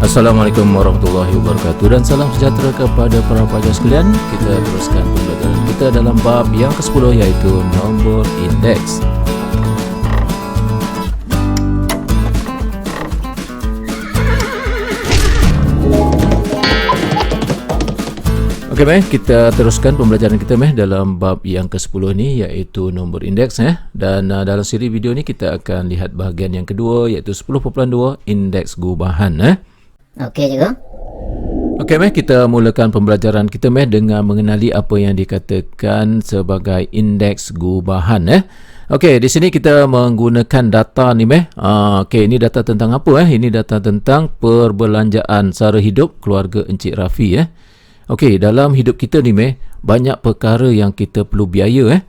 Assalamualaikum warahmatullahi wabarakatuh dan salam sejahtera kepada para pelajar sekalian. Kita teruskan pembelajaran kita dalam bab yang ke-10 iaitu nombor indeks. Okey, kita teruskan pembelajaran kita dalam bab yang ke-10 ni iaitu nombor indeks dan dalam siri video ni kita akan lihat bahagian yang kedua iaitu 10.2 indeks gubahan. Okey cikgu. Okey, kita mulakan pembelajaran kita dengan mengenali apa yang dikatakan sebagai indeks gubahan. Okey, di sini kita menggunakan data ni okey, ini data tentang apa Ini data tentang perbelanjaan sara hidup keluarga Encik Rafi Okey, dalam hidup kita ni banyak perkara yang kita perlu biaya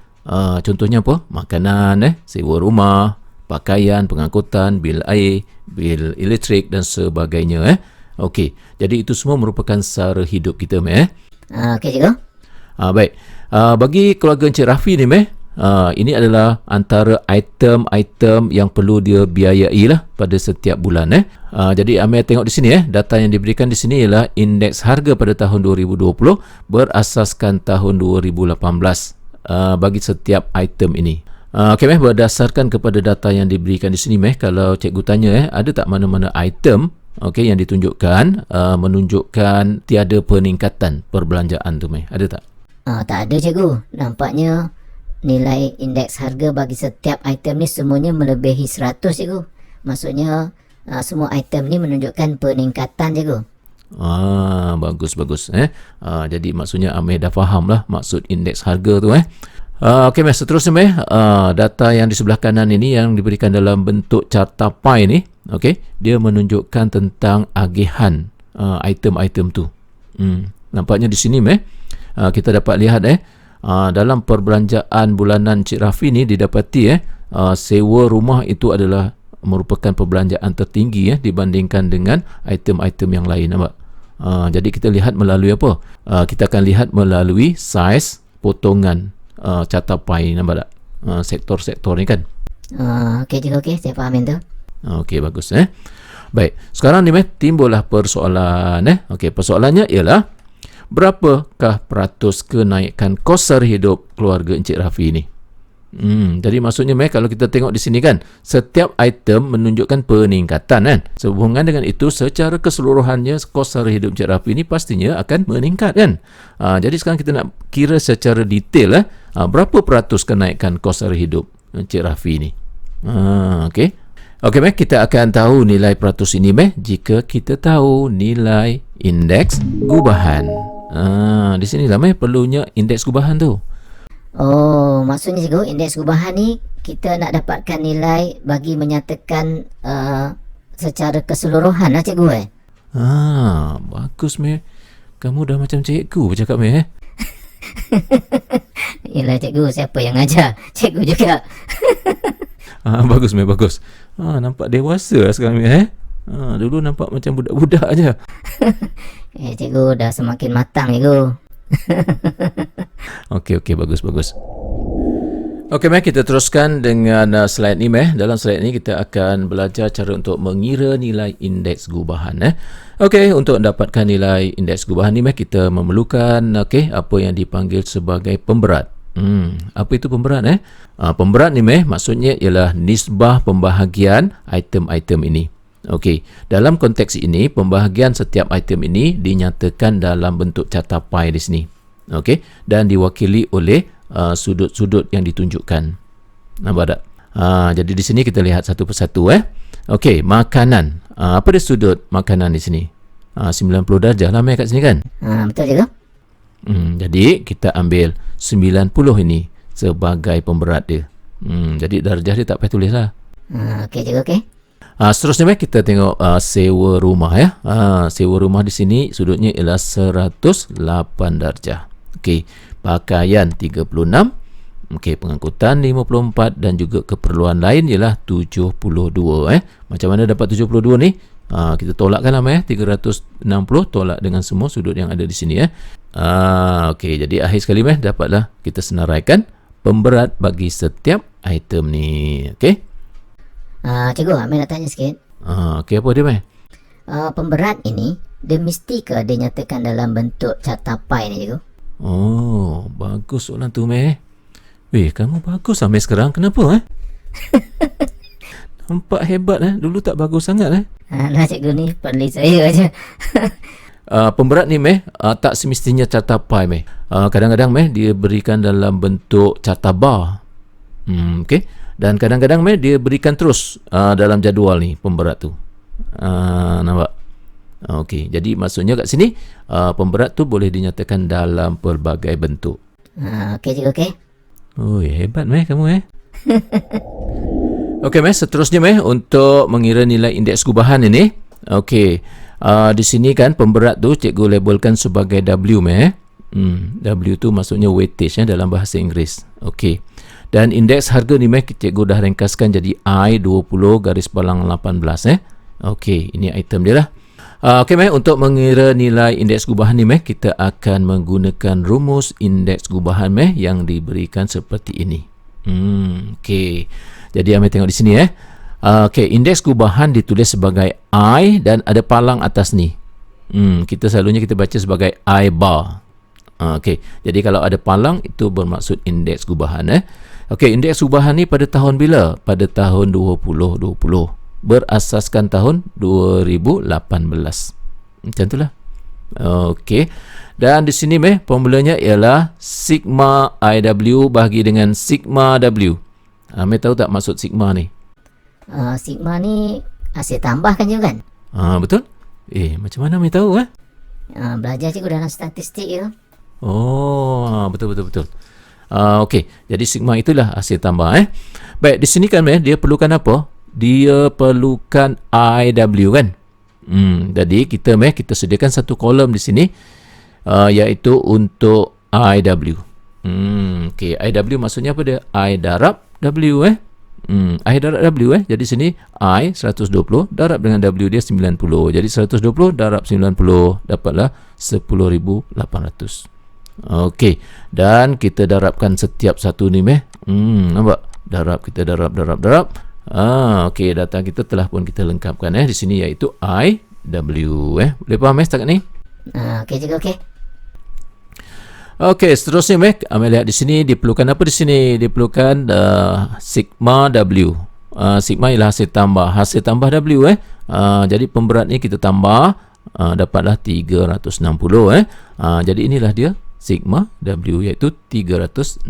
contohnya apa? Makanan, sewa rumah, pakaian, pengangkutan, bil air, bil elektrik dan sebagainya Okey, jadi itu semua merupakan sara hidup kita Okey cikgu. Baik. Bagi keluarga Encik Rafi ni ini adalah antara item-item yang perlu dia biayai pada setiap bulan Jadi Amir tengok di sini data yang diberikan di sini ialah indeks harga pada tahun 2020 berasaskan tahun 2018 bagi setiap item ini. Okey berdasarkan kepada data yang diberikan di sini kalau cikgu tanya ada tak mana-mana item yang ditunjukkan menunjukkan tiada peningkatan perbelanjaan tu ada tak? Tak ada cikgu. Nampaknya nilai indeks harga bagi setiap item ni semuanya melebihi 100 cikgu. Maksudnya semua item ni menunjukkan peningkatan cikgu. Bagus. Jadi maksudnya Amir dah faham maksud indeks harga tu Okey seterusnya data yang di sebelah kanan ini yang diberikan dalam bentuk carta pie ni dia menunjukkan tentang agihan item-item tu. Nampaknya di sini kita dapat lihat dalam perbelanjaan bulanan Cik Rafi ni didapati sewa rumah itu adalah merupakan perbelanjaan tertinggi dibandingkan dengan item-item yang lain nampak. Jadi kita lihat melalui apa? Kita akan lihat melalui saiz potongan carta pie nampak tak? Sektor-sektor ni kan. Okey cikgu, okey saya faham tu. Okey bagus Baik, sekarang ni timbullah persoalan Okey, persoalannya ialah berapakah peratus kenaikan kos sara hidup keluarga Encik Rafi ni? Jadi maksudnya kalau kita tengok di sini kan setiap item menunjukkan peningkatan sehubungan dengan itu secara keseluruhannya kos sara hidup Encik Rafi ni pastinya akan meningkat kan. Jadi sekarang kita nak kira secara detail berapa peratus kenaikan kos sara hidup Encik Rafi ni. Okey, kita akan tahu nilai peratus ini jika kita tahu nilai indeks gubahan. Di sini perlunya indeks gubahan tu. Oh, maksudnya cikgu indeks gubahan ni kita nak dapatkan nilai bagi menyatakan secara keseluruhan cikgu bagus kamu dah macam cikgu bercakap Yelah cikgu, siapa yang ajar? Cikgu juga. Bagus bagus. Nampak dewasa sekarang dulu nampak macam budak-budak aja. Cikgu dah semakin matang cikgu. Okey bagus. Okey kita teruskan dengan slide ni Dalam slide ni kita akan belajar cara untuk mengira nilai indeks gubahan Okey, untuk mendapatkan nilai indeks gubahan ni kita memerlukan apa yang dipanggil sebagai pemberat. Apa itu pemberat pemberat ni maksudnya ialah nisbah pembahagian item-item ini. Okey, dalam konteks ini pembahagian setiap item ini dinyatakan dalam bentuk carta pie di sini. Okey, dan diwakili oleh sudut-sudut yang ditunjukkan. Nampak tak? Jadi di sini kita lihat satu persatu Okey, makanan. Apa dia sudut makanan di sini? 90 darjah lah kat sini kan? Betul cikgu. Jadi kita ambil 90 ini sebagai pemberat dia. Jadi darjah dia tak payah tulis lah. Okey cikgu, okey. Seterusnya kita tengok sewa rumah sewa rumah di sini sudutnya ialah 108 darjah. Okey, pakaian 36, okey, pengangkutan 54 dan juga keperluan lain ialah 72 Macam mana dapat 72 ni? Kita tolakkanlah 360 tolak dengan semua sudut yang ada di sini okey, jadi akhir sekali dapatlah kita senaraikan pemberat bagi setiap item ni. Okey. Cikgu, Amir nak tanya sikit. Okey, apa dia Pemberat ini, dia mesti ke dia nyatakan dalam bentuk carta pai ni, cikgu? Oh, bagus soalan tu, Meh. Weh, kamu bagus sampai sekarang. Kenapa, Nampak hebat, Dulu tak bagus sangat, Alah, cikgu ni pandai saya aja. Pemberat ni, Meh, tak semestinya carta pai, Meh. Kadang-kadang, Meh, dia berikan dalam bentuk carta bar. Okey. Dan kadang-kadang, Meh, dia berikan terus dalam jadual ni, pemberat tu. Nampak? Okey, jadi maksudnya kat sini pemberat tu boleh dinyatakan dalam pelbagai bentuk. Okey, cikgu, okey. Oh, hebat, Meh, kamu, Okey, Meh, seterusnya, Meh, untuk mengira nilai indeks gubahan ini. Okey, di sini kan pemberat tu cikgu labelkan sebagai W, Meh. W tu maksudnya weightage dalam bahasa Inggeris. Okey. Dan indeks harga ni, Meh, cikgu dah ringkaskan jadi I20 garis balang 18, Okey, ini item dia lah. Okey, Meh, untuk mengira nilai indeks gubahan ni, Meh, kita akan menggunakan rumus indeks gubahan, Meh, yang diberikan seperti ini. Okey. Jadi, Meh tengok di sini, Okey, indeks gubahan ditulis sebagai I dan ada palang atas ni. Kita selalunya kita baca sebagai I bar. Okey. Jadi, kalau ada palang itu bermaksud indeks gubahan, Okey, indeks gubahan ni pada tahun bila? Pada tahun 2020. Berasaskan tahun 2018. Macam itulah. Okey. Dan di sini, Meh, formulanya ialah sigma IW bahagi dengan sigma W. Meh tahu tak maksud sigma ni? Sigma ni hasil tambah kan, cikgu, kan? Betul? Macam mana Meh tahu, Belajar cikgu dalam statistik ya. Oh, betul. Okey. Jadi sigma itulah hasil tambah, Baik, di sini kan, Meh, dia perlukan apa? Dia perlukan IW, kan? Jadi kita, Meh, kita sediakan satu kolom di sini, iaitu untuk IW. Okey, IW maksudnya apa dia? I darab W, I darab W, jadi sini I 120 darab dengan W dia 90. Jadi 120 darab 90 dapatlah 10,800. Okey, dan kita darabkan setiap satu ni, Meh. Nampak? Kita darab. Okey, data kita telah pun kita lengkapkan, di sini iaitu IW, Boleh faham, setakat ni? Okey, cikgu, okey. Okey, seterusnya, Meh, lihat di sini diperlukan apa di sini? Diperlukan sigma W. Sigma ialah hasil tambah W, jadi pemberat ni kita tambah, dapatlah 360, jadi inilah dia sigma W, iaitu 360.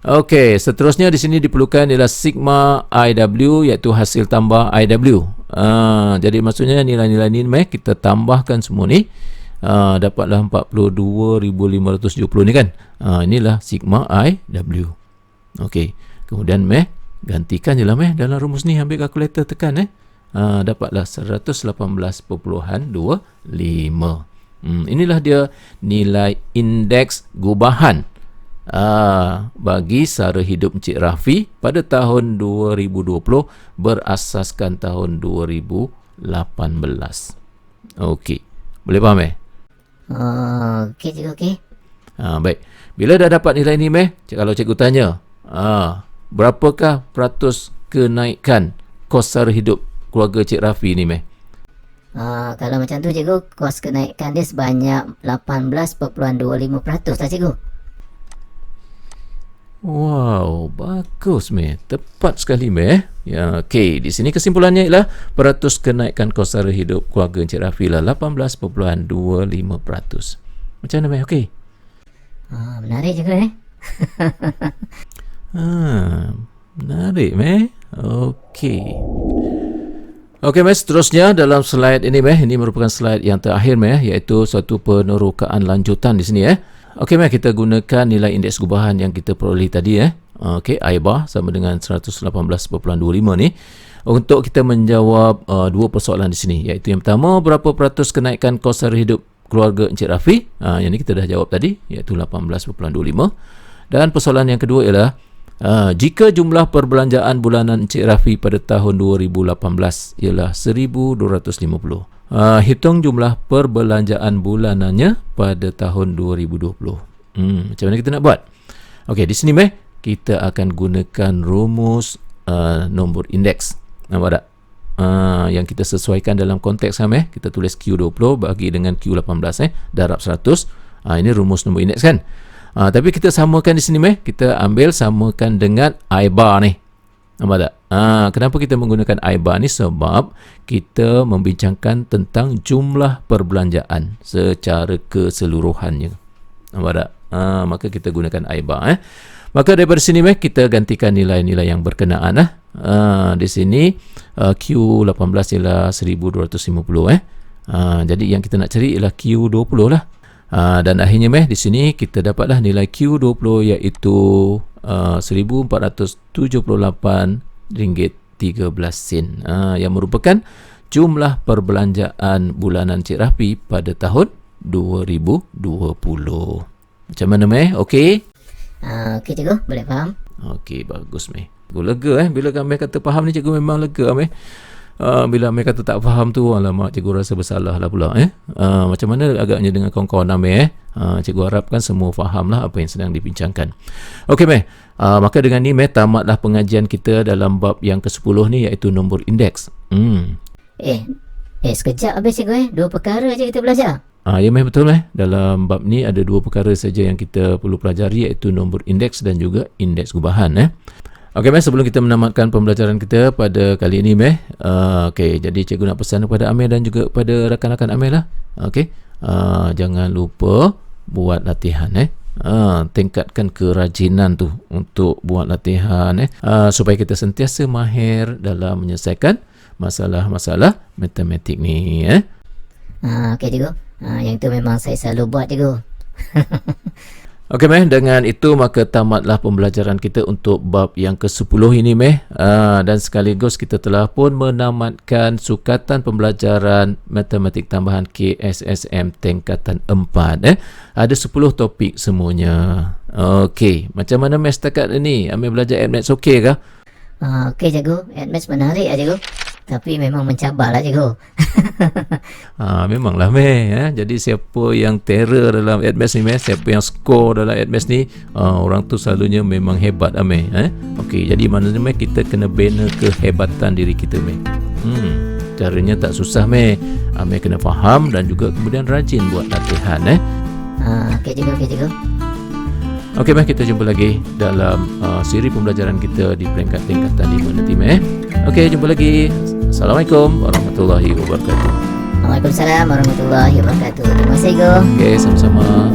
Okey, seterusnya di sini diperlukan ialah sigma IW, iaitu hasil tambah IW. Jadi maksudnya nilai-nilai ni, Meh, kita tambahkan semua ni, dapatlah 42,570 ni, kan? Inilah sigma IW. Okey, kemudian, Meh, gantikan je lah, Meh, dalam rumus ni, ambil kalkulator tekan, dapatlah 118.25. Inilah dia nilai indeks gubahan bagi sara hidup Encik Rafi pada tahun 2020 berasaskan tahun 2018. Okey, boleh faham, Okey, cikgu, okey. Baik, bila dah dapat nilai ni, Meh, kalau cikgu tanya, berapakah peratus kenaikan kos sara hidup keluarga Encik Rafi ni, Meh? Kalau macam tu, cikgu, kos kenaikan dia sebanyak 18.25% lah, cikgu. Wow, bagus, Meh. Tepat sekali, Meh. Ya, okey, di sini kesimpulannya ialah peratus kenaikan kos sara hidup keluarga Encik Rafi lah 18.25%. Macam mana, Meh? Okey. Menarik juga, Menarik, Meh. Okey. Okey, Meh, seterusnya dalam slide ini, Meh, ini merupakan slide yang terakhir, Meh, iaitu suatu penerokaan lanjutan di sini, Okey, Meh, kita gunakan nilai indeks gubahan yang kita peroleh tadi, Okey, I bar sama dengan 118.25 ni untuk kita menjawab dua persoalan di sini, iaitu yang pertama, berapa peratus kenaikan kos sara hidup keluarga Encik Rafi? Yang ni kita dah jawab tadi, iaitu 18.25. Dan persoalan yang kedua ialah jika jumlah perbelanjaan bulanan Encik Rafi pada tahun 2018 ialah 1,250. Hitung jumlah perbelanjaan bulanannya pada tahun 2020. Macam mana kita nak buat? Okey, di sini, Meh, kita akan gunakan rumus nombor indeks. Nampak tak? Yang kita sesuaikan dalam konteks kita tulis Q20 bagi dengan Q18 darab 100. Ini rumus nombor indeks kan. Tapi kita samakan di sini kita ambil samakan dengan I bar ni. Nampak tak? Kenapa kita menggunakan I bar ni? Sebab kita membincangkan tentang jumlah perbelanjaan secara keseluruhannya. Nampak tak? Maka kita gunakan I bar. Maka daripada sini kita gantikan nilai-nilai yang berkenaan. Di sini Q18 ialah 1250. Jadi yang kita nak cari ialah Q20 lah. Dan akhirnya di sini kita dapatlah nilai Q20 iaitu RM1,478.13 yang merupakan jumlah perbelanjaan bulanan Cik Rafi pada tahun 2020. Macam mana okey? Okey cikgu, boleh faham? Okey, bagus Cikgu lega bila kami kata faham ni, cikgu memang lega bila kami kata tak faham tu, alamak cikgu rasa bersalah lah pula macam mana agaknya dengan kawan-kawan cikgu harapkan semua faham lah apa yang sedang dibincangkan. Okey maka dengan ni tamatlah pengajian kita dalam bab yang ke-10 ni iaitu nombor indeks. Sekejap habis cikgu 2 perkara je kita belajar. Ya betul dalam bab ni ada 2 perkara saja yang kita perlu pelajari iaitu nombor indeks dan juga indeks gubahan Okey sebelum kita menamatkan pembelajaran kita pada kali ini okey, jadi cikgu nak pesan kepada Amir dan juga kepada rakan-rakan Amir lah. Okey, jangan lupa buat latihan tingkatkan kerajinan tu untuk buat latihan supaya kita sentiasa mahir dalam menyelesaikan masalah-masalah matematik ni Okey cikgu, yang tu memang saya selalu buat cikgu. Okey dengan itu maka tamatlah pembelajaran kita untuk bab yang ke-10 ini dan sekaligus kita telah pun menamatkan sukatan pembelajaran matematik tambahan KSSM tingkatan 4 ada 10 topik semuanya. Okey, macam mana setakat ini? Ambil belajar Admaths okey ke? Okey cikgu, Admaths menarik cikgu. Tapi memang mencabarlah cikgu. Memanglah jadi siapa yang terror dalam Admaths ni siapa yang skor dalam Admaths ni, orang tu selalunya memang hebat Okey, jadi maknanya kita kena bina kehebatan diri kita caranya tak susah kena faham dan juga kemudian rajin buat latihan Okey cikgu. Okey kita jumpa lagi dalam siri pembelajaran kita di peringkat tingkatan 5 nanti Okey, jumpa lagi. Assalamualaikum warahmatullahi wabarakatuh. Waalaikumsalam warahmatullahi wabarakatuh. Terima kasih cikgu. Okey, sama-sama.